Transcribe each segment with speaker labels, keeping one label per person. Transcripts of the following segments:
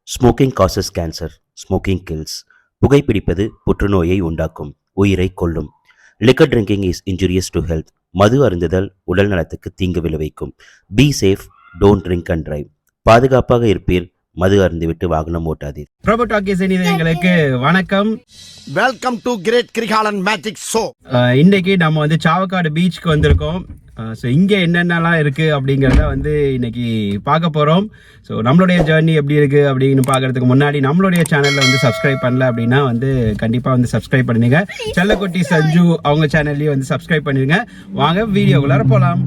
Speaker 1: Smoking causes cancer. Smoking kills. புகைப்பிடிப்பது புற்றுநோயை உண்டாக்கும், உயிரை கொல்லும். Liquor drinking is injurious to health. மது அருந்துதல் உடல் நலத்துக்கு தீங்கு விளைவிக்கும். Be safe, don't drink and drive. பாதுகாப்பாக இருப்பீர், மது அருந்துவிட்டு வாகனம் ஓட்டாதீர்.
Speaker 2: பிரபு டாக்கீஸ் எங்களுக்கு வணக்கம்.
Speaker 3: Welcome to great Kirikalan magic show.
Speaker 2: இன்னைக்கு நம்ம வந்து சாவக்காடு பீச்சுக்கு வந்திருக்கோம். ஸோ இங்கே என்னென்னலாம் இருக்குது அப்படிங்கிறத வந்து இன்னைக்கு பார்க்க போகிறோம். ஸோ நம்மளுடைய ஜேர்னி எப்படி இருக்குது அப்படின்னு பார்க்கறதுக்கு முன்னாடி நம்மளுடைய சேனலில் வந்து சப்ஸ்கிரைப் பண்ணல அப்படின்னா வந்து கண்டிப்பாக வந்து சப்ஸ்கிரைப் பண்ணுங்க. செல்லக்குட்டி சஞ்சு அவங்க சேனல்லையும் வந்து சப்ஸ்கிரைப் பண்ணிடுங்க. வாங்க வீடியோக்குள்ளார போகலாம்.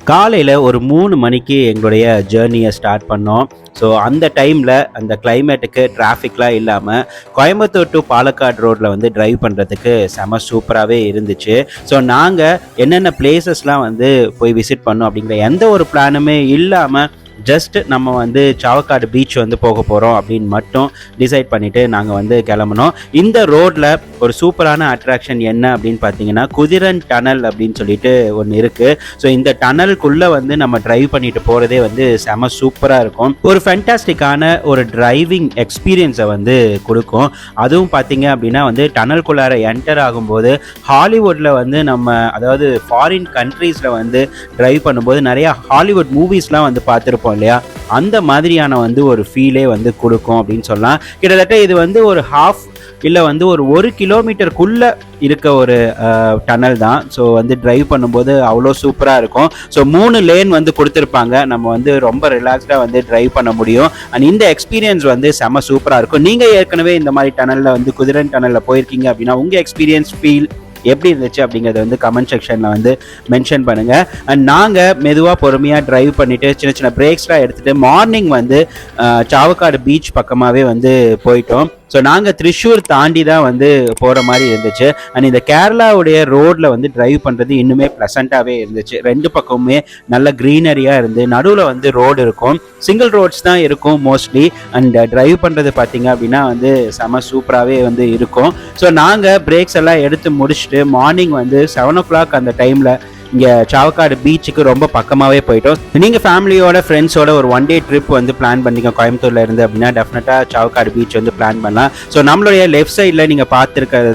Speaker 1: காலையில் ஒரு 3 மணிக்கு எங்களுடைய ஜேர்னியை ஸ்டார்ட் பண்ணோம். ஸோ அந்த டைமில் அந்த கிளைமேட்டுக்கு டிராஃபிக்லாம் இல்லாமல் கோயம்புத்தூர் டு பாலக்காடு ரோட்டில் வந்து டிரைவ் பண்ணுறதுக்கு செம சூப்பராகவே இருந்துச்சு. ஸோ நாங்கள் என்னென்ன பிளேசஸ்லாம் வந்து போய் விசிட் பண்ணோம் அப்படிங்கிற எந்த ஒரு பிளானுமே இல்லாமல் ஜஸ்ட் நம்ம வந்து சாவக்காடு பீச் வந்து போக போகிறோம் அப்படின்னு மட்டும் டிசைட் பண்ணிவிட்டு நாங்கள் வந்து கிளம்பினோம். இந்த ரோட்டில் ஒரு சூப்பரான அட்ராக்ஷன் என்ன அப்படின்னு பார்த்தீங்கன்னா குதிரன் டனல் அப்படின்னு சொல்லிட்டு ஒன்று இருக்குது. ஸோ இந்த டனலுக்குள்ளே வந்து நம்ம டிரைவ் பண்ணிட்டு போகிறதே வந்து செம சூப்பராக இருக்கும். ஒரு ஃபேண்டாஸ்டிக்கான ஒரு டிரைவிங் எக்ஸ்பீரியன்ஸை வந்து கொடுக்கும். அதுவும் பார்த்தீங்க அப்படின்னா வந்து டனல்குள்ளார என்டர் ஆகும்போது ஹாலிவுட்டில் வந்து நம்ம அதாவது ஃபாரின் கண்ட்ரீஸில் வந்து டிரைவ் பண்ணும்போது நிறையா ஹாலிவுட் மூவிஸ்லாம் வந்து பார்த்துருப்போம் இல்லையா, அந்த மாதிரியான வந்து ஒரு ஃபீலே வந்து கொடுக்கும் அப்படின்னு சொல்லலாம். கிட்டத்தட்ட இது வந்து ஒரு ஹாஃப் இல்லை வந்து ஒரு கிலோமீட்டருக்குள்ளே இருக்க ஒரு டனல் தான். ஸோ வந்து டிரைவ் பண்ணும்போது அவ்வளோ சூப்பராக இருக்கும். ஸோ 3 லேன் வந்து கொடுத்துருப்பாங்க. நம்ம வந்து ரொம்ப ரிலாக்ஸ்டாக வந்து டிரைவ் பண்ண முடியும். அண்ட் இந்த எக்ஸ்பீரியன்ஸ் வந்து செம சூப்பராக இருக்கும். நீங்கள் ஏற்கனவே இந்த மாதிரி டனலில் வந்து குதிரன் டனலில் போயிருக்கீங்க அப்படின்னா உங்கள் எக்ஸ்பீரியன்ஸ் ஃபீல் எப்படி இருந்துச்சு அப்படிங்கிறத வந்து கமெண்ட் செக்ஷனில் வந்து மென்ஷன் பண்ணுங்கள். அண்ட் நாங்கள் மெதுவாக பொறுமையாக டிரைவ் பண்ணிவிட்டு சின்ன சின்ன பிரேக்ஸ்லாம் எடுத்துகிட்டு மார்னிங் வந்து சாவக்காடு பீச் பக்கமாகவே வந்து போயிட்டோம். ஸோ நாங்கள் திரிஷூர் தாண்டி தான் வந்து போகிற மாதிரி இருந்துச்சு. அண்ட் இந்த கேரளாவுடைய ரோடில் வந்து டிரைவ் பண்ணுறது இன்னுமே ப்ளசண்ட்டாகவே இருந்துச்சு. 2 பக்கமுமே நல்ல க்ரீனரியாக இருந்து நடுவில் வந்து ரோடு இருக்கும். சிங்கிள் ரோட்ஸ் தான் இருக்கும் மோஸ்ட்லி. அண்ட் டிரைவ் பண்ணுறது பார்த்திங்க அப்படின்னா வந்து செம சூப்பராகவே வந்து இருக்கும். ஸோ நாங்கள் பிரேக்ஸ் எல்லாம் எடுத்து முடிச்சுட்டு மார்னிங் வந்து 7 o'clock அந்த டைமில் இங்கே சாவக்காடு பீச்சுக்கு ரொம்ப பக்கமாகவே போயிட்டோம். நீங்கள் ஃபேமிலியோட ஃப்ரெண்ட்ஸோட ஒரு 1 day ட்ரிப் வந்து பிளான் பண்ணிங்க கோயம்புத்தூரில் இருந்து அப்படின்னா டெஃபினட்டாக சாவக்காடு பீச் வந்து பிளான் பண்ணலாம். ஸோ நம்மளுடைய லெஃப்ட் சைடில் நீங்கள் பார்த்துட்டு இருக்கிறது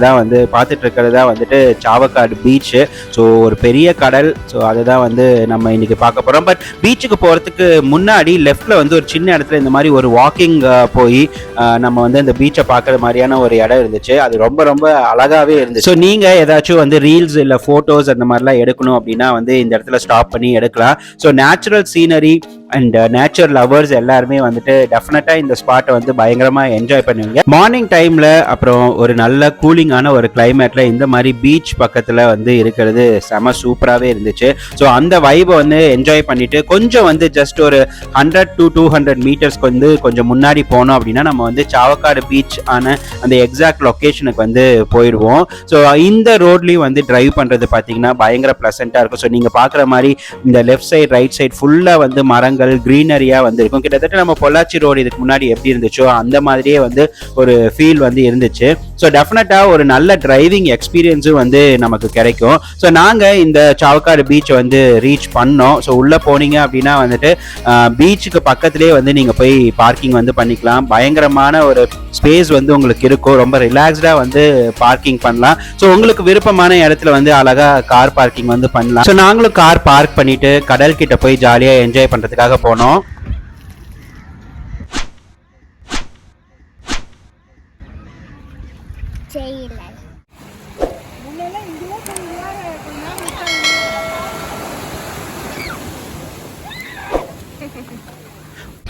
Speaker 1: தான் வந்துட்டு சாவக்காடு பீச்சு. ஸோ ஒரு பெரிய கடல். ஸோ அதை தான் வந்து நம்ம இன்றைக்கி பார்க்க போகிறோம். பட் பீச்சுக்கு போகிறதுக்கு முன்னாடி லெஃப்ட்டில் வந்து ஒரு சின்ன இடத்துல இந்த மாதிரி ஒரு வாக்கிங் போய் நம்ம வந்து அந்த பீச்சை பார்க்குற மாதிரியான ஒரு இடம் இருந்துச்சு. அது ரொம்ப ரொம்ப அழகாகவே இருந்துச்சு. ஸோ நீங்கள் ஏதாச்சும் வந்து ரீல்ஸ் இல்லை ஃபோட்டோஸ் அந்த மாதிரிலாம் எடுக்கணும் அப்படின்னா வந்து இந்த இடத்துல ஸ்டாப் பண்ணி எடுக்கலாம். So natural scenery and nature lovers எல்லாருமே வந்துட்டு டெஃபினட்டாக இந்த ஸ்பாட்டை வந்து பயங்கரமாக என்ஜாய் பண்ணுவீங்க. மார்னிங் டைமில் அப்புறம் ஒரு நல்ல கூலிங்கான ஒரு கிளைமேட்டில் இந்த மாதிரி பீச் பக்கத்தில் வந்து இருக்கிறது செம சூப்பராகவே இருந்துச்சு. ஸோ அந்த வைபை வந்து என்ஜாய் பண்ணிட்டு கொஞ்சம் வந்து ஜஸ்ட் ஒரு 100 to 200 மீட்டர்ஸ்க்கு வந்து கொஞ்சம் முன்னாடி போனோம் அப்படின்னா நம்ம வந்து சாவக்காடு பீச் ஆன அந்த எக்ஸாக்ட் லொக்கேஷனுக்கு வந்து போயிடுவோம். ஸோ இந்த ரோட்லேயும் வந்து டிரைவ் பண்ணுறது பார்த்தீங்கன்னா பயங்கர ப்ளசண்ட்டாக இருக்கும். ஸோ நீங்கள் பார்க்குற மாதிரி இந்த லெஃப்ட் சைட் ரைட் சைட் ஃபுல்லாக வந்து மரங்கள் கிரீனரியா வந்து இருக்கும். கிட்டத்தட்ட நம்ம பொள்ளாச்சி ரோடு இதுக்கு முன்னாடி எப்படி இருந்துச்சோ அந்த மாதிரியே வந்து ஒரு ஃபீல் வந்து இருந்துச்சு. ஸோ டெஃபினட்டா ஒரு நல்ல டிரைவிங் எக்ஸ்பீரியன்ஸும் வந்து நமக்கு கிடைக்கும். ஸோ நாங்கள் இந்த சாவக்காடு பீச் வந்து ரீச் பண்ணோம். ஸோ உள்ளே போனீங்க அப்படின்னா வந்துட்டு பீச்சுக்கு பக்கத்துலேயே வந்து நீங்கள் போய் பார்க்கிங் வந்து பண்ணிக்கலாம். பயங்கரமான ஒரு ஸ்பேஸ் வந்து உங்களுக்கு இருக்கும். ரொம்ப ரிலாக்ஸ்டாக வந்து பார்க்கிங் பண்ணலாம். ஸோ உங்களுக்கு விருப்பமான இடத்துல வந்து அழகா கார் பார்க்கிங் வந்து பண்ணலாம். ஸோ நாங்களும் கார் பார்க் பண்ணிட்டு கடல் கிட்ட போய் ஜாலியாக என்ஜாய் பண்ணுறதுக்காக போனோம்.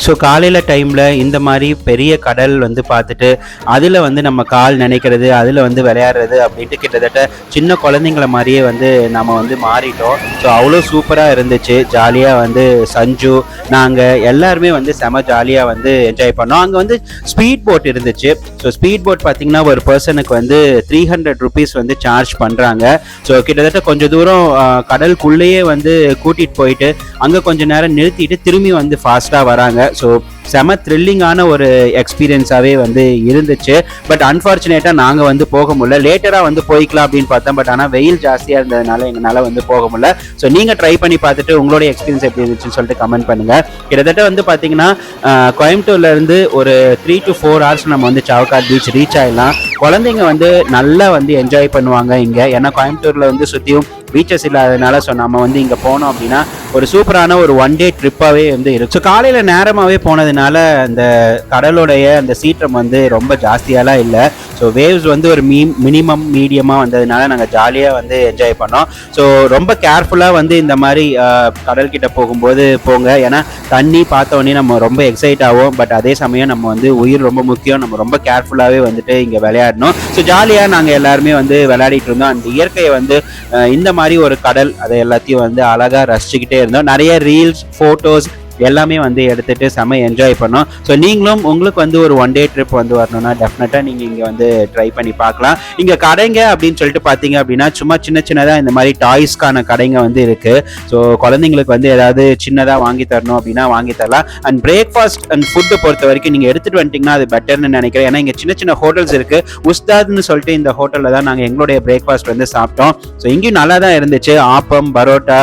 Speaker 1: ஸோ காலையில் டைமில் இந்த மாதிரி பெரிய கடல் வந்து பார்த்துட்டு அதில் வந்து நம்ம கால் நினைக்கிறது, அதில் வந்து விளையாடுறது அப்படின்ட்டு கிட்டத்தட்ட சின்ன குழந்தைங்கள மாதிரியே வந்து நம்ம வந்து மாறிட்டோம். ஸோ அவ்வளோ சூப்பராக இருந்துச்சு. ஜாலியாக வந்து சஞ்சு நாங்கள் எல்லாருமே வந்து செம ஜாலியாக வந்து என்ஜாய் பண்ணோம். அங்கே வந்து ஸ்பீட் போட் இருந்துச்சு. ஸோ ஸ்பீட் போட் பார்த்திங்கன்னா ஒரு பர்சனுக்கு வந்து 300 rupees வந்து சார்ஜ் பண்ணுறாங்க. ஸோ கிட்டத்தட்ட கொஞ்சம் தூரம் கடலுக்குள்ளேயே வந்து கூட்டிகிட்டு போயிட்டு அங்கே கொஞ்சம் நேரம் நிறுத்திட்டு திரும்பி வந்து ஃபாஸ்ட்டாக வராங்க. ஸோ செம த்ரில்லிங்கான ஒரு எக்ஸ்பீரியன்ஸாகவே வந்து இருந்துச்சு. பட் அன்ஃபார்ச்சுனேட்டாக நாங்கள் வந்து போக முடியல. லேட்டராக வந்து போய்க்கலாம் அப்படின்னு பார்த்தோம். பட் ஆனால் வெயில் ஜாஸ்தியாக இருந்ததுனால எங்களால் வந்து போக முடியல. ஸோ நீங்கள் ட்ரை பண்ணி பார்த்துட்டு உங்களுடைய எக்ஸ்பீரியன்ஸ் எப்படி இருந்துச்சுன்னு சொல்லிட்டு கமெண்ட் பண்ணுங்கள். கிட்டத்தட்ட வந்து பார்த்தீங்கன்னா கோயம்புத்தூர்லேருந்து ஒரு 3 to 4 hours நம்ம வந்து சாவக்காடு பீச் ரீச் ஆகிடலாம். குழந்தைங்க வந்து நல்லா வந்து என்ஜாய் பண்ணுவாங்க இங்கே. ஏன்னா கோயம்புத்தூரில் வந்து சுற்றியும் பீச்சஸ் இல்லாததுனால ஸோ நம்ம வந்து இங்கே போனோம் அப்படின்னா ஒரு சூப்பரான ஒரு 1 day ட்ரிப்பாகவே வந்து இருக்கு. ஸோ காலையில் நேரமாகவே போனதுனால அந்த கடலோடைய அந்த சீற்றம் வந்து ரொம்ப ஜாஸ்தியாலாம் இல்லை. ஸோ வேவ்ஸ் வந்து ஒரு மினிமம் மீடியமாக வந்ததுனால நாங்கள் ஜாலியாக வந்து என்ஜாய் பண்ணோம். ஸோ ரொம்ப கேர்ஃபுல்லாக வந்து இந்த மாதிரி கடல்கிட்ட போகும்போது போங்க. ஏன்னா தண்ணி பார்த்தோன்னே நம்ம ரொம்ப எக்ஸைட் ஆகும். பட் அதே சமயம் நம்ம வந்து உயிர் ரொம்ப முக்கியம். நம்ம ரொம்ப கேர்ஃபுல்லாகவே வந்துட்டு இங்கே விளையாடணும். ஸோ ஜாலியாக நாங்கள் எல்லாருமே வந்து விளையாடிட்டு இருந்தோம். அந்த இயற்கையை வந்து இந்த மாதிரி ஒரு கடல் அதை எல்லாத்தையும் வந்து அழகாக ரசிச்சுக்கிட்டே இருந்தோம். நிறைய ரீல்ஸ், ஃபோட்டோஸ் எல்லாமே வந்து எடுத்துகிட்டு செம்ம என்ஜாய் பண்ணோம். ஸோ நீங்களும் உங்களுக்கு வந்து ஒரு 1 day ட்ரிப் வந்து வரணும்னா டெஃபினட்டாக நீங்கள் இங்கே வந்து ட்ரை பண்ணி பார்க்கலாம். இங்கே கடைங்க அப்படின்னு சொல்லிட்டு பார்த்தீங்க அப்படின்னா சும்மா சின்னதாக இந்த மாதிரி டாய்ஸ்க்கான கடைங்க வந்து இருக்குது. ஸோ குழந்தைங்களுக்கு வந்து ஏதாவது சின்னதாக வாங்கி தரணும் அப்படின்னா வாங்கி தரலாம். அண்ட் பிரேக்ஃபாஸ்ட் அண்ட் ஃபுட்டு பொறுத்த வரைக்கும் நீங்கள் எடுத்துகிட்டு வந்துட்டிங்கன்னா அது பெட்டர்னு நினைக்கிறேன். ஏன்னா இங்கே சின்ன ஹோட்டல்ஸ் இருக்குது. உஸ்தாத்னு சொல்லிட்டு இந்த ஹோட்டலில் தான் நாங்கள் எங்களுடைய பிரேக்ஃபாஸ்ட் வந்து சாப்பிட்டோம். ஸோ இங்கேயும் நல்லா தான் இருந்துச்சு. ஆப்பம், பரோட்டா,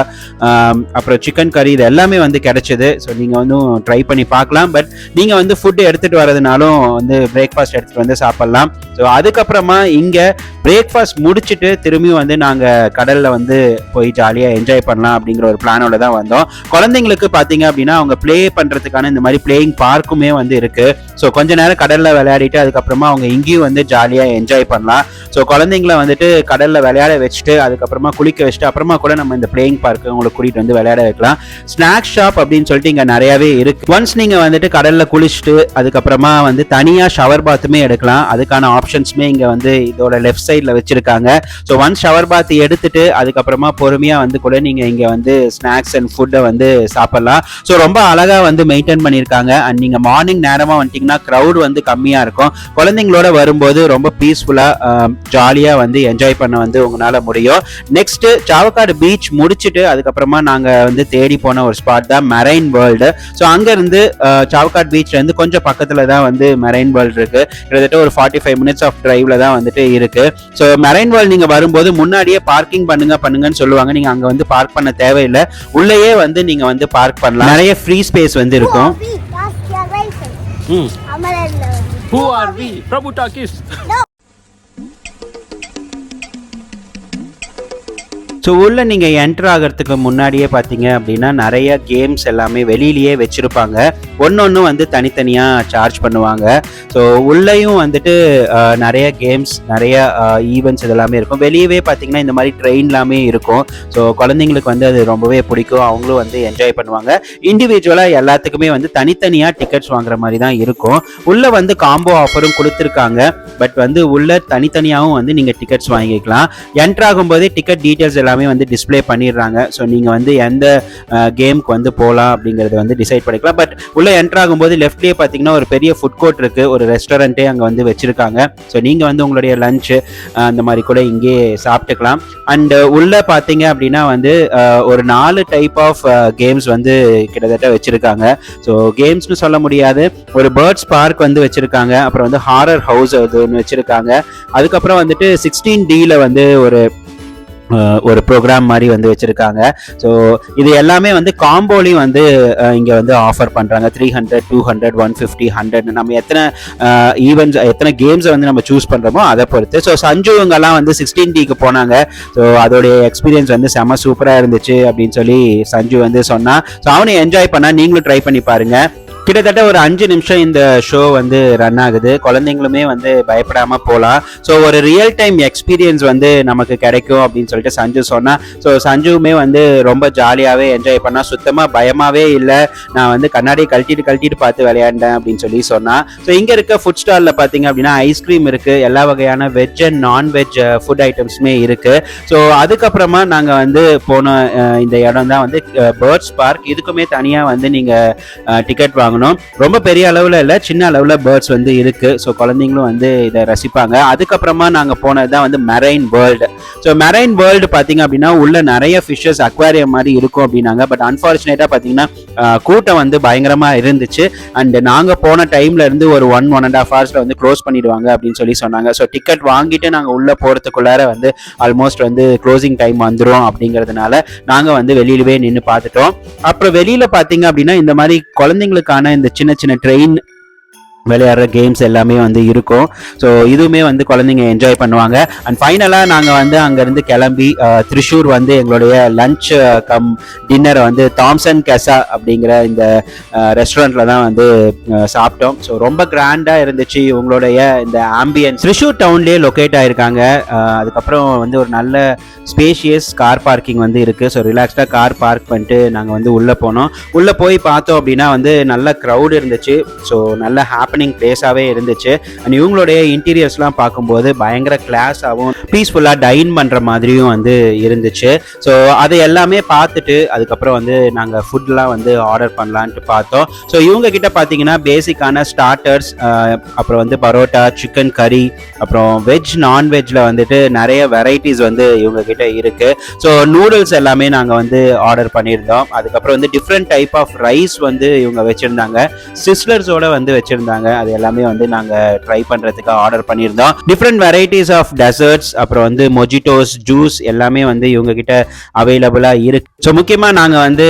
Speaker 1: அப்புறம் சிக்கன் கறி இது எல்லாமே வந்து கிடைச்சிது. ஸோ நீங்கள் வந்து ட்ரை பண்ணி பார்க்கலாம். பட் நீங்கள் வந்து ஃபுட்டு எடுத்துகிட்டு வரதுனாலும் வந்து பிரேக்ஃபாஸ்ட் எடுத்துகிட்டு வந்து சாப்பிட்லாம். ஸோ அதுக்கப்புறமா இங்கே பிரேக்ஃபாஸ்ட் முடிச்சுட்டு திரும்பியும் வந்து நாங்கள் கடலில் வந்து போய் ஜாலியாக என்ஜாய் பண்ணலாம் அப்படிங்கிற ஒரு பிளானோட தான் வந்தோம். குழந்தைங்களுக்கு பார்த்தீங்க அப்படின்னா அவங்க ப்ளே பண்ணுறதுக்கான இந்த மாதிரி பிளேயிங் பார்க்குமே வந்து இருக்குது. ஸோ கொஞ்ச நேரம் கடலில் விளையாடிட்டு அதுக்கப்புறமா அவங்க இங்கேயும் வந்து ஜாலியாக என்ஜாய் பண்ணலாம். ஸோ குழந்தைங்கள வந்துட்டு கடலில் விளையாட வச்சுட்டு அதுக்கப்புறமா குளிக்க வச்சுட்டு அப்புறமா கூட நம்ம இந்த பிளேயிங் பார்க்கு உங்களுக்கு கூட்டிகிட்டு வந்து விளையாட வைக்கலாம். ஸ்நாக்ஸ் ஷாப் அப்படின்னு சொல்லிட்டு இங்கே நிறையாவே இருக்குது. ஒன்ஸ் நீங்கள் வந்துட்டு கடலில் குளிச்சுட்டு அதுக்கப்புறமா வந்து தனியாக ஷவர் பாத்துமே எடுக்கலாம். அதுக்கான ஆப்ஷன்ஸுமே இங்கே வந்து இதோட லெஃப்ட் சைடில் வச்சுருக்காங்க. ஸோ ஒன்ஸ் ஷவர் பாத் எடுத்துட்டு அதுக்கப்புறமா பொறுமையாக வந்து கூட நீங்கள் இங்கே வந்து ஸ்நாக்ஸ் அண்ட் ஃபுட்டை வந்து சாப்பிட்லாம். ஸோ ரொம்ப அழகாக வந்து மெயின்டைன் பண்ணியிருக்காங்க. அண்ட் நீங்கள் மார்னிங் நேரமாக வந்துட்டிங்கன்னா க்ரௌட் வந்து கம்மியாக இருக்கும். குழந்தைங்களோட வரும்போது ரொம்ப பீஸ்ஃபுல்லாக ஜாலியாக வந்து என்ஜாய் பண்ண வந்து உங்களால் முடியும். நெக்ஸ்ட்டு சாவக்காடு பீச் முடிச்சுட்டு அதுக்கப்புறமா நாங்கள் வந்து தேடி போன ஒரு ஸ்பாட் தான் மெரைன் வேர்ல்டு. ஸோ அங்கேருந்து சாவக்காடு பீச்லேருந்து கொஞ்சம் பக்கத்தில் தான் வந்து மெரைன் வேர்ல்டு இருக்குது. கிட்டத்தட்ட ஒரு 45 minutes ஆஃப் டிரைவில் தான் வந்துட்டு இருக்குது. ஸோ மெரைன் வேர்ல்டு நீங்கள் வரும்போது முன்னாடியே பார்க்கிங் பண்ணுங்கன்னு சொல்லுவாங்க. நீங்கள் அங்கே வந்து பார்க் பண்ண தேவையில்லை. உள்ளேயே வந்து நீங்கள் வந்து பார்க் பண்ணலாம். நிறைய ஃப்ரீ ஸ்பேஸ் வந்து இருக்கும்.
Speaker 2: Who are we? Prabhu Takis.
Speaker 1: So உள்ளே நீங்கள் என்ட்ரு ஆகிறதுக்கு முன்னாடியே பார்த்தீங்க அப்படின்னா நிறைய கேம்ஸ் எல்லாமே வெளியிலேயே வச்சுருப்பாங்க. ஒன்று வந்து தனித்தனியாக சார்ஜ் பண்ணுவாங்க. ஸோ உள்ளேயும் வந்துட்டு நிறைய கேம்ஸ், நிறைய ஈவெண்ட்ஸ் இதெல்லாமே இருக்கும். வெளியவே பார்த்தீங்கன்னா இந்த மாதிரி ட்ரெயின்லாமே இருக்கும். ஸோ குழந்தைங்களுக்கு வந்து அது ரொம்பவே பிடிக்கும். அவங்களும் வந்து என்ஜாய் பண்ணுவாங்க. இண்டிவிஜுவலாக எல்லாத்துக்குமே வந்து தனித்தனியாக டிக்கெட்ஸ் வாங்குற மாதிரி தான் இருக்கும். உள்ளே வந்து காம்போ ஆஃபரும் கொடுத்துருக்காங்க. பட் வந்து உள்ளே தனித்தனியாகவும் வந்து நீங்கள் டிக்கெட்ஸ் வாங்கிக்கலாம். என்ட்ரு ஆகும்போதே டிக்கெட் டீட்டெயில்ஸ் எல்லாமே வந்து டிஸ்பிளே பண்ணிடுறாங்க. ஸோ நீங்கள் வந்து எந்த கேமுக்கு வந்து போகலாம் அப்படிங்கிறத வந்து டிசைட் பண்ணிக்கலாம். பட் உள்ளே என்ட்ரு ஆகும்போது லெஃப்ட்லேயே பார்த்தீங்கன்னா ஒரு பெரிய ஃபுட் கோர்ட் இருக்குது. ஒரு ரெஸ்டாரண்ட்டே அங்கே வந்து வச்சுருக்காங்க. ஸோ நீங்கள் வந்து உங்களுடைய லஞ்சு அந்த மாதிரி கூட இங்கே சாப்பிட்டுக்கலாம். அண்டு உள்ளே பார்த்தீங்க அப்படின்னா வந்து ஒரு 4 டைப் ஆஃப் கேம்ஸ் வந்து கிட்டத்தட்ட வச்சுருக்காங்க. ஸோ கேம்ஸ்னு சொல்ல முடியாது. ஒரு பேர்ட்ஸ் பார்க் வந்து வச்சுருக்காங்க. அப்புறம் வந்து ஹாரர் ஹவுஸ் அது ஒன்று வச்சுருக்காங்க. அதுக்கப்புறம் வந்துட்டு 16D வந்து ஒரு ப்ரோக்ராம் மாதிரி வந்து வச்சுருக்காங்க. ஸோ இது எல்லாமே வந்து காம்போலையும் வந்து இங்கே வந்து ஆஃபர் பண்ணுறாங்க. 300, 200, 150, 100 நம்ம எத்தனை ஈவெண்ட்ஸ், எத்தனை கேம்ஸை வந்து நம்ம சூஸ் பண்ணுறோமோ அதை பொறுத்து. ஸோ சஞ்சுவங்கெல்லாம் வந்து 16Dக்கு போனாங்க. ஸோ அதோடைய எக்ஸ்பீரியன்ஸ் வந்து செம்ம சூப்பராக இருந்துச்சு அப்படின்னு சொல்லி சஞ்சு வந்து சொன்னான். ஸோ அவனை என்ஜாய் பண்ணா நீங்களும் ட்ரை பண்ணி பாருங்கள். கிட்டத்தட்ட ஒரு 5 நிமிஷம் இந்த ஷோ வந்து ரன் ஆகுது. குழந்தைங்களுமே வந்து பயப்படாமல் போகலாம். ஸோ ஒரு ரியல் டைம் எக்ஸ்பீரியன்ஸ் வந்து நமக்கு கிடைக்கும் அப்படின்னு சொல்லிட்டு சஞ்சு சொன்னால். ஸோ சஞ்சுவுமே வந்து ரொம்ப ஜாலியாகவே என்ஜாய் பண்ணால். சுத்தமாக பயமாகவே இல்லை. நான் வந்து கண்ணாடியை கழட்டிட்டு பார்த்து விளையாண்டேன் அப்படின்னு சொல்லி சொன்னால். ஸோ இங்கே இருக்க ஃபுட் ஸ்டாலில் பார்த்தீங்க அப்படின்னா ஐஸ்கிரீம் இருக்குது. எல்லா வகையான வெஜ் அண்ட் நான்வெஜ் ஃபுட் ஐட்டம்ஸுமே இருக்குது. ஸோ அதுக்கப்புறமா நாங்கள் வந்து போன இந்த இடம் தான் வந்து பேர்ட்ஸ் பார்க். இதுக்குமே தனியாக வந்து நீங்கள் டிக்கெட் வாங்கணும். வாங்கினோம். ரொம்ப பெரிய அளவில் இல்லை, சின்ன அளவில் பேர்ட்ஸ் வந்து இருக்குது. ஸோ குழந்தைங்களும் வந்து இதை ரசிப்பாங்க. அதுக்கப்புறமா நாங்கள் போனது தான் வந்து marine world. So marine world பார்த்தீங்க அப்படின்னா உள்ள நிறைய ஃபிஷ்ஷஸ் அக்வாரியம் மாதிரி இருக்கும் அப்படின்னாங்க. பட் அன்ஃபார்ச்சுனேட்டாக பார்த்தீங்கன்னா கூட்டம் வந்து பயங்கரமாக இருந்துச்சு. அண்ட் நாங்கள் போன டைம்ல இருந்து ஒரு 1.5 hours வந்து க்ளோஸ் பண்ணிடுவாங்க அப்படின்னு சொன்னாங்க. ஸோ டிக்கெட் வாங்கிட்டு நாங்கள் உள்ளே போகிறதுக்குள்ளார வந்து ஆல்மோஸ்ட் வந்து க்ளோசிங் டைம் வந்துடும் அப்படிங்கிறதுனால நாங்கள் வந்து வெளியிலவே நின்று பார்த்துட்டோம். அப்புறம் வெளியில் பார்த்தீங்க அப்படின்னா இந்த மாதிரி குழந்தைங்களுக்கான இந்த சின்ன சின்ன ட்ரெயின் விளையாடுற கேம்ஸ் எல்லாமே வந்து இருக்கும். ஸோ இதுவுமே வந்து குழந்தைங்க என்ஜாய் பண்ணுவாங்க. அண்ட் ஃபைனலாக நாங்கள் வந்து அங்கேருந்து கிளம்பி திரிஷூர் வந்து எங்களுடைய லஞ்ச் கம் டின்னரை வந்து தாம்சன் கெசா அப்படிங்கிற இந்த ரெஸ்டாரண்ட்டில் தான் வந்து சாப்பிட்டோம். ஸோ ரொம்ப கிராண்டாக இருந்துச்சு இவங்களுடைய இந்த ஆம்பியன்ஸ். திரிஷூர் டவுன்லேயே லொக்கேட் ஆகிருக்காங்க. அதுக்கப்புறம் வந்து ஒரு நல்ல ஸ்பேஷியஸ் கார் பார்க்கிங் வந்து இருக்குது. ஸோ ரிலாக்ஸ்டாக கார் பார்க் பண்ணிட்டு நாங்கள் வந்து உள்ளே போனோம். உள்ளே போய் பார்த்தோம் அப்படின்னா வந்து நல்ல க்ரௌடு இருந்துச்சு. ஸோ நல்ல ஹாப்பனிங் பிளேஸாகவே இருந்துச்சு. அண்ட் இவங்களுடைய இன்டீரியர்ஸ்லாம் பார்க்கும்போது பயங்கர கிளாஸாகவும் பீஸ்ஃபுல்லாக டைன் பண்ணுற மாதிரியும் வந்து இருந்துச்சு. ஸோ அதை எல்லாமே பார்த்துட்டு அதுக்கப்புறம் வந்து நாங்கள் ஃபுட்லாம் வந்து ஆர்டர் பண்ணலான்ட்டு பார்த்தோம். ஸோ இவங்க கிட்ட பார்த்தீங்கன்னா பேசிக்கான ஸ்டார்டர்ஸ், அப்புறம் வந்து பரோட்டா, சிக்கன் கறி, அப்புறம் வெஜ் நான்வெஜ்ல வந்துட்டு நிறைய வெரைட்டிஸ் வந்து இவங்க கிட்ட இருக்கு. ஸோ நூடுல்ஸ் எல்லாமே நாங்கள் வந்து ஆர்டர் பண்ணியிருந்தோம். அதுக்கப்புறம் வந்து டிஃப்ரெண்ட் டைப் ஆஃப் ரைஸ் வந்து இவங்க வச்சிருந்தாங்க. சிஸ்லர்ஸோட வந்து வச்சிருந்தாங்க. அது எல்லாமே வந்து நாங்கள் ட்ரை பண்ணுறதுக்கு ஆர்டர் பண்ணியிருந்தோம். டிஃப்ரெண்ட் வெரைட்டிஸ் ஆஃப் டெசர்ட்ஸ், அப்புறம் வந்து மொஜிட்டோஸ், ஜூஸ் எல்லாமே வந்து இவங்க கிட்ட அவைலபிளாக இருக்கு. ஸோ முக்கியமாக நாங்கள் வந்து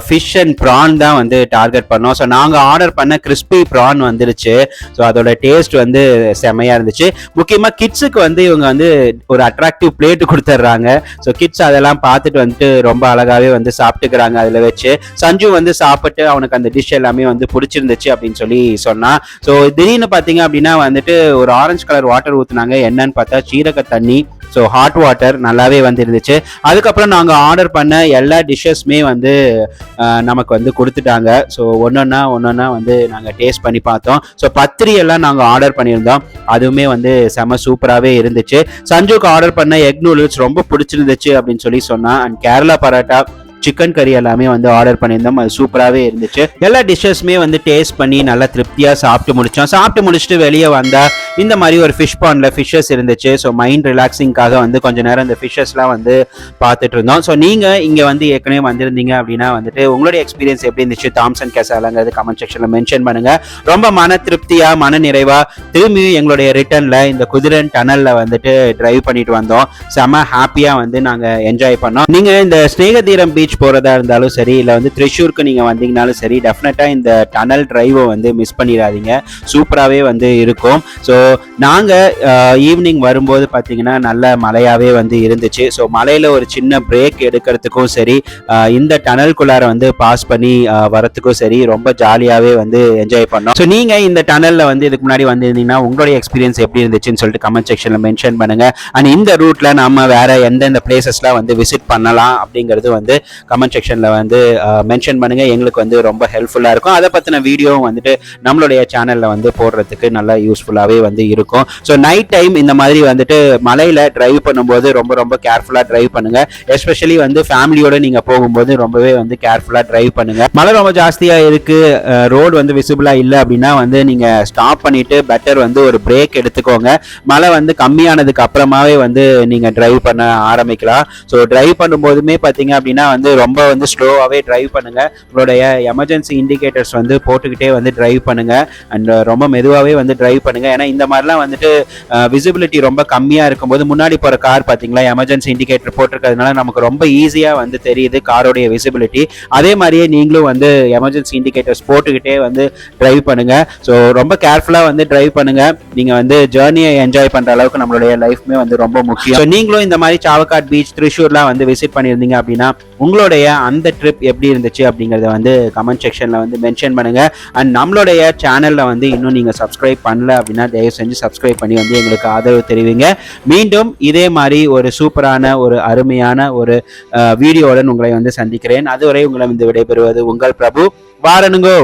Speaker 1: ஃபிஷ் அண்ட் ப்ரான் தான் வந்து டார்கெட் பண்ணோம். ஸோ நாங்கள் ஆர்டர் பண்ண கிறிஸ்பி ப்ரான் வந்துருச்சு. ஸோ அதோட டேஸ்ட் வந்து செமையாக இருந்துச்சு. முக்கியமாக கிட்ஸுக்கு வந்து இவங்க வந்து ஒரு அட்ராக்டிவ் பிளேட் கொடுத்துட்றாங்க. ஸோ கிட்ஸ் அதெல்லாம் பார்த்துட்டு வந்துட்டு ரொம்ப அழகாகவே வந்து சாப்பிட்டுக்கிறாங்க. அதில் வச்சு சஞ்சு வந்து சாப்பிட்டு அவனுக்கு அந்த டிஷ் எல்லாமே வந்து பிடிச்சிருந்துச்சு அப்படின்னு சொன்னான். ஸோ திடீர்னு பார்த்தீங்க அப்படின்னா வந்துட்டு ஒரு ஆரஞ்சு கலர் வாட்டர் ஊற்றுனாங்க. என்னன்னு பார்த்தா சீரக தண்ணி. ஸோ ஹாட் வாட்டர் நல்லாவே வந்து இருந்துச்சு. அதுக்கப்புறம் நாங்கள் ஆர்டர் பண்ண எல்லா டிஷ்ஷஸ்மே வந்து நமக்கு வந்து கொடுத்துட்டாங்க. ஸோ ஒன்றொன்னா வந்து நாங்கள் டேஸ்ட் பண்ணி பார்த்தோம். ஸோ பத்திரி எல்லாம் நாங்கள் ஆர்டர் பண்ணியிருந்தோம். அதுவுமே வந்து செம சூப்பராகவே இருந்துச்சு. சஞ்சுக்கு ஆர்டர் பண்ண எக் நூடுல்ஸ் ரொம்ப பிடிச்சிருந்துச்சு அப்படின்னு சொன்னான். அண்ட் கேரளா பரோட்டா, சிக்கன் கறி எல்லாமே வந்து ஆர்டர் பண்ணியிருந்தோம். அது சூப்பராகவே இருந்துச்சு. எல்லா டிஷ்ஷஸ்மே வந்து டேஸ்ட் பண்ணி நல்லா திருப்தியாக சாப்பிட்டு முடிச்சோம். சாப்பிட்டு முடிச்சுட்டு வெளியே வந்தால் இந்த மாதிரி ஒரு ஃபிஷ் பாண்டில் ஃபிஷ்ஷஸ் இருந்துச்சு. ஸோ மைண்ட் ரிலாக்ஸிங்காக வந்து கொஞ்ச நேரம் இந்த ஃபிஷ்ஷஸ்லாம் வந்து பார்த்துட்டு இருந்தோம். ஸோ நீங்கள் இங்கே வந்து ஏற்கனவே வந்திருந்தீங்க அப்படின்னா வந்துட்டு உங்களுடைய எக்ஸ்பீரியன்ஸ் எப்படி இருந்துச்சு தாம்சன் கெசாலாங்கிறது கமெண்ட் செக்ஷனில் மென்ஷன் பண்ணுங்கள். ரொம்ப மன திருப்தியாக மன நிறைவாக திரும்பியும் எங்களுடைய ரிட்டர்னில் இந்த குதிரன் டனலில் வந்துட்டு டிரைவ் பண்ணிட்டு வந்தோம். செம ஹாப்பியாக வந்து நாங்கள் என்ஜாய் பண்ணோம். நீங்கள் இந்த ஸ்நேகதீரம் பீச் போறதா இருந்தாலும் சரி, இல்ல வந்து திரிஷூருக்கு நீங்க வந்தீங்கனாலும் சரி, டெஃபினட்டா இந்த டனல் டிரைவை வந்து மிஸ் பண்ணிடாதீங்க. சூப்பராகவே வந்து இருக்கும். ஸோ நாங்க ஈவினிங் வரும்போது பார்த்தீங்கன்னா நல்ல மழையாவே வந்து இருந்துச்சு. ஸோ மழையில ஒரு சின்ன பிரேக் எடுக்கிறதுக்கும் சரி, இந்த டனல்குள்ளார வந்து பாஸ் பண்ணி வரத்துக்கும் சரி ரொம்ப ஜாலியாவே வந்து என்ஜாய் பண்ணோம். ஸோ நீங்க இந்த டனல்ல வந்து இதுக்கு முன்னாடி வந்திருந்தீங்கன்னா உங்களுடைய எக்ஸ்பீரியன்ஸ் எப்படி இருந்துச்சுன்னு சொல்லிட்டு கமெண்ட் செக்ஷன்ல மென்ஷன் பண்ணுங்க. அண்ட் இந்த ரூட்ல நம்ம வேற எந்தெந்த பிளேசஸ்லாம் வந்து விசிட் பண்ணலாம் அப்படிங்கிறது வந்து கமெண்ட் செக்ஷன்ல வந்து மென்ஷன் பண்ணுங்க. எங்களுக்கு வந்து ரொம்ப ஹெல்ப்ஃபுல்லா இருக்கும். அதை பத்தின வீடியோவும் வந்துட்டு நம்மளுடைய சேனல்ல வந்து போடுறதுக்கு நல்லா யூஸ்ஃபுல்லாவே வந்து இருக்கும். ஸோ நைட் டைம் இந்த மாதிரி வந்துட்டு மலையில டிரைவ் பண்ணும்போது ரொம்ப ரொம்ப கேர்ஃபுல்லா டிரைவ் பண்ணுங்க. எஸ்பெஷலி வந்து ஃபேமிலியோட நீங்க போகும்போது ரொம்பவே வந்து கேர்ஃபுல்லா டிரைவ் பண்ணுங்க. மழை ரொம்ப ஜாஸ்தியா இருக்கு, ரோடு வந்து விசிபிளா இல்லை அப்படின்னா வந்து நீங்க ஸ்டாப் பண்ணிட்டு பெட்டர் வந்து ஒரு பிரேக் எடுத்துக்கோங்க. மழை வந்து கம்மியானதுக்கு அப்புறமாவே வந்து நீங்க டிரைவ் பண்ண ஆரம்பிக்கலாம். ஸோ டிரைவ் பண்ணும்போதுமே பார்த்தீங்க அப்படின்னா வந்து ரொம்ப வந்து ஸ்லோவாகவே டிரைவ் பண்ணுங்க. உங்களுடைய எமர்ஜென்சி இண்டிகேட்டர்ஸ் வந்து போட்டுக்கிட்டே வந்து டிரைவ் பண்ணுங்க. அண்ட் ரொம்ப மெதுவாகவே வந்து டிரைவ் பண்ணுங்க. ஏன்னா இந்த மாதிரிலாம் வந்துட்டு விசிபிலிட்டி ரொம்ப கம்மியாக இருக்கும்போது முன்னாடி போகிற கார் பார்த்தீங்களா எமர்ஜென்சி இண்டிகேட்டர் போட்டிருக்கிறதுனால நமக்கு ரொம்ப ஈஸியாக வந்து தெரியுது காரோடைய விசிபிலிட்டி. அதே மாதிரியே நீங்களும் வந்து எமர்ஜென்சி இண்டிகேட்டர்ஸ் போட்டுக்கிட்டே வந்து டிரைவ் பண்ணுங்க. ஸோ ரொம்ப கேர்ஃபுல்லாக வந்து டிரைவ் பண்ணுங்க. நீங்கள் வந்து ஜேர்னியை என்ஜாய் பண்ணுற அளவுக்கு நம்மளுடைய லைஃப்மே வந்து ரொம்ப முக்கியம். ஸோ நீங்களும் இந்த மாதிரி சாவக்காட் பீச், திரிஷூர்லாம் வந்து விசிட் பண்ணியிருந்தீங்க அப்படின்னா உங்களுடைய அந்த ட்ரிப் எப்படி இருந்துச்சு அப்படிங்கறத வந்து கமெண்ட் செக்ஷன்ல வந்து மென்ஷன் பண்ணுங்க. அண்ட் நம்மளுடைய சேனல்ல வந்து இன்னும் நீங்க சப்ஸ்கிரைப் பண்ணல அப்படின்னா தயவு செஞ்சு சப்ஸ்கிரைப் பண்ணி வந்து எங்களுக்கு ஆதரவு தெரிவிங்க. மீண்டும் இதே மாதிரி ஒரு சூப்பரான ஒரு அருமையான ஒரு வீடியோவுடன் உங்களை வந்து சந்திக்கிறேன். அதுவரை உங்களை வந்து விடைபெறுவது உங்கள் பிரபு. வாரனுங்கோ.